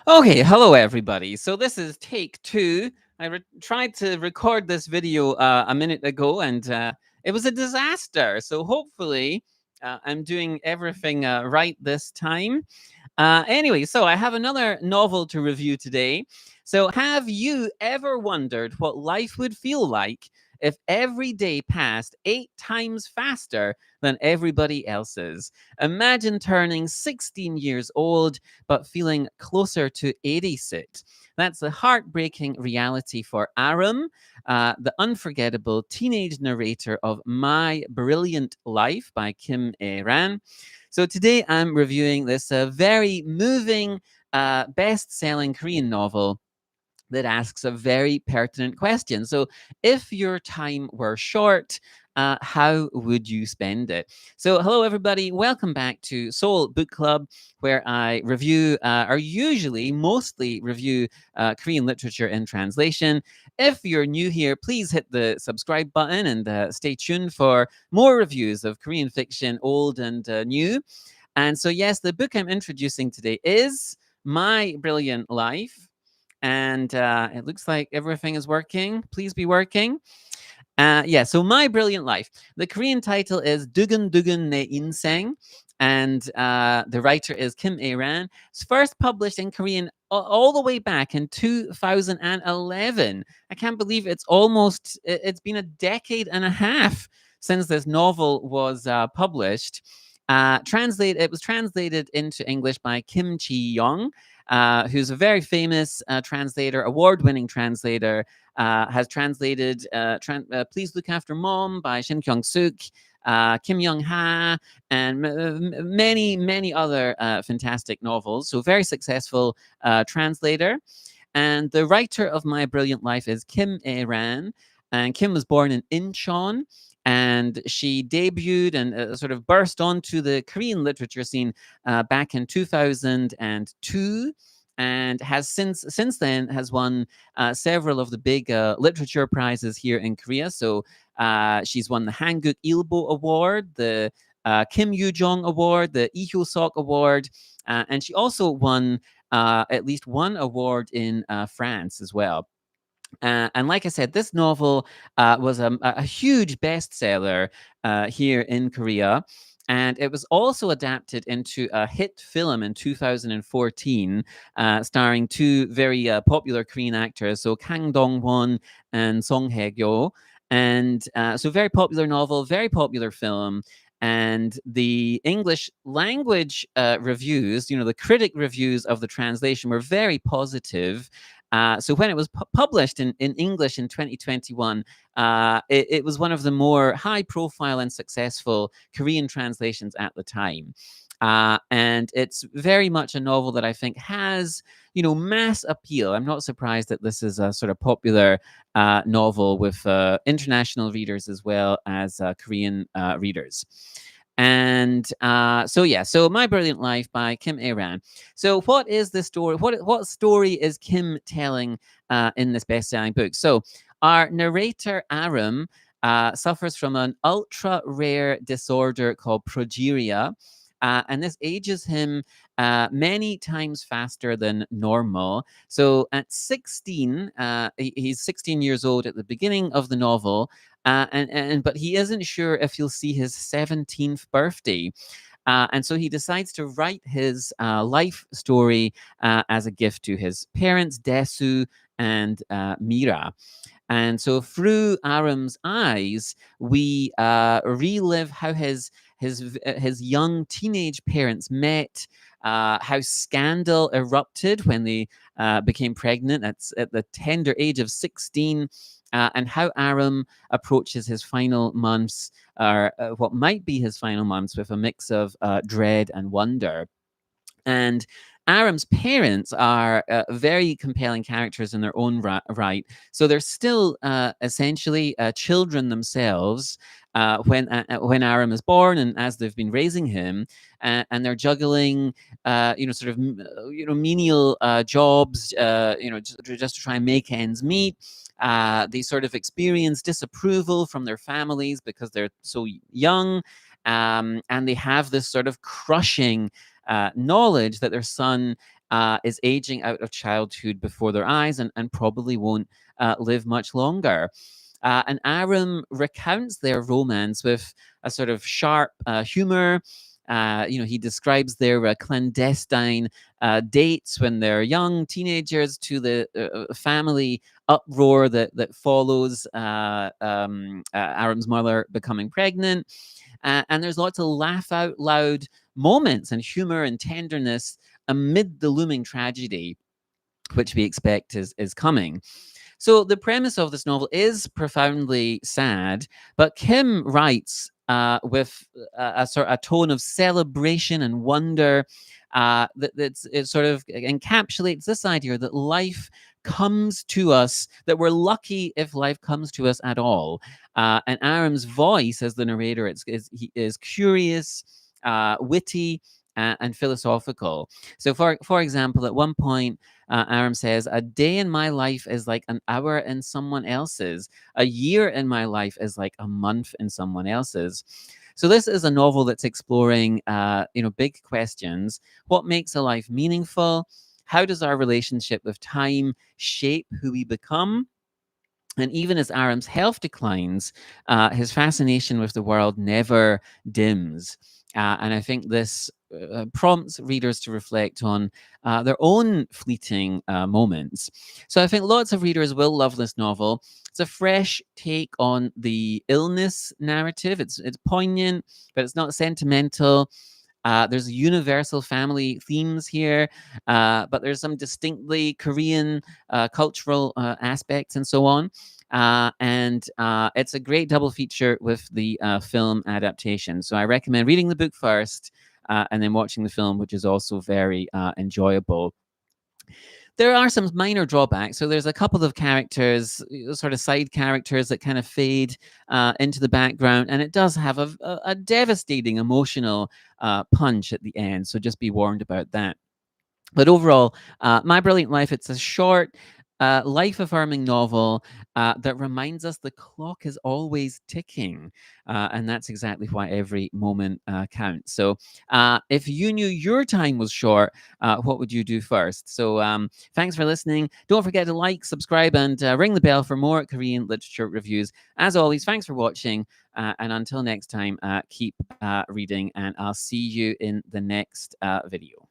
Okay, hello everybody. So this is take two. I tried to record this video a minute ago, and it was a disaster. So hopefully, I'm doing everything right this time. Anyway, so I have another novel to review today. So, have you ever wondered what life would feel like if every day passed 8 times faster than everybody else's? Imagine turning 16 years old but feeling closer to 86. That's the heartbreaking reality for Aram, the unforgettable teenage narrator of My Brilliant Life by Kim Ran. So today I'm reviewing this very moving, best-selling Korean novel that asks a very pertinent question. So, if your time were short, how would you spend it? So, hello everybody. Welcome back to Seoul Book Club, where I review, or usually mostly review, Korean literature in translation. If you're new here, please hit the subscribe button and stay tuned for more reviews of Korean fiction, old and new. And so, yes, the book I'm introducing today is My Brilliant Life, and it looks like everything is working. Please be working. Yeah, so My Brilliant Life. The Korean title is Dugundugun ne Inseng, and the writer is Kim Ae-ran. It's first published in Korean all the way back in 2011. I can't believe it's been a decade and a half since this novel was published. It was translated into English by Kim Chi-young, who's a very famous translator, award-winning translator. Has translated Please Look After Mom by Shin Kyung-suk, Kim Young-ha, and many, many other fantastic novels. So very successful translator. And the writer of My Brilliant Life is Kim Ae-ran. And Kim was born in Incheon, and she debuted and sort of burst onto the Korean literature scene back in 2002, and has since then has won several of the big literature prizes here in Korea. So she's won the Hanguk Ilbo Award, the Kim Yoo-jong Award, the Lee Hyo-sok Award, and she also won at least one award in France as well. And like I said, this novel was a huge bestseller here in Korea. And it was also adapted into a hit film in 2014, starring two very popular Korean actors, so Kang Dong-won and Song Hye-kyo. And so very popular novel, very popular film. And the English language reviews, the critic reviews of the translation were very positive. So when it was published in English in 2021, it was one of the more high profile and successful Korean translations at the time. And it's very much a novel that I think has, mass appeal. I'm not surprised that this is a sort of popular novel with international readers as well as Korean readers. And so My Brilliant Life by Kim Ae-ran. So what is the story? What story is Kim telling in this best-selling book? So our narrator Areum suffers from an ultra rare disorder called Progeria. And this ages him many times faster than normal. So at 16, he's 16 years old at the beginning of the novel, but he isn't sure if he'll see his 17th birthday. And so he decides to write his life story as a gift to his parents, Desu and Mira. And so through Aram's eyes, we relive how his young teenage parents met, how scandal erupted when they became pregnant at the tender age of 16, and how Aram approaches his final months, or what might be his final months, with a mix of dread and wonder. And Aram's parents are very compelling characters in their own right. So they're still essentially children themselves when Aram is born, and as they've been raising him, and they're juggling, sort of, menial jobs, just to try and make ends meet. They sort of experience disapproval from their families because they're so young, and they have this sort of crushing knowledge that their son is aging out of childhood before their eyes and probably won't live much longer. And Areum recounts their romance with a sort of sharp humor. He describes their clandestine dates when they're young teenagers to the family uproar that follows Areum's mother becoming pregnant. And there's lots of laugh out loud moments and humor and tenderness amid the looming tragedy, which we expect is coming. So the premise of this novel is profoundly sad, but Kim writes with a sort of a tone of celebration and wonder it sort of encapsulates this idea that life comes to us, that we're lucky if life comes to us at all. And Aram's voice as the narrator he is curious, witty, and philosophical. So, for example, at one point, Aram says, "A day in my life is like an hour in someone else's. A year in my life is like a month in someone else's." So this is a novel that's exploring, big questions. What makes a life meaningful? How does our relationship with time shape who we become? And even as Aram's health declines, his fascination with the world never dims. And I think this prompts readers to reflect on their own fleeting moments. So I think lots of readers will love this novel. It's a fresh take on the illness narrative. It's poignant, but it's not sentimental. There's universal family themes here, but there's some distinctly Korean cultural aspects and so on. And it's a great double feature with the film adaptation. So I recommend reading the book first and then watching the film, which is also very enjoyable. There are some minor drawbacks. So there's a couple of characters, sort of side characters that kind of fade into the background, and it does have a devastating emotional punch at the end. So just be warned about that. But overall, My Brilliant Life, it's a short, life-affirming novel that reminds us the clock is always ticking. And that's exactly why every moment counts. So if you knew your time was short, what would you do first? So thanks for listening. Don't forget to like, subscribe, and ring the bell for more Korean literature reviews. As always, thanks for watching. And until next time, keep reading, and I'll see you in the next video.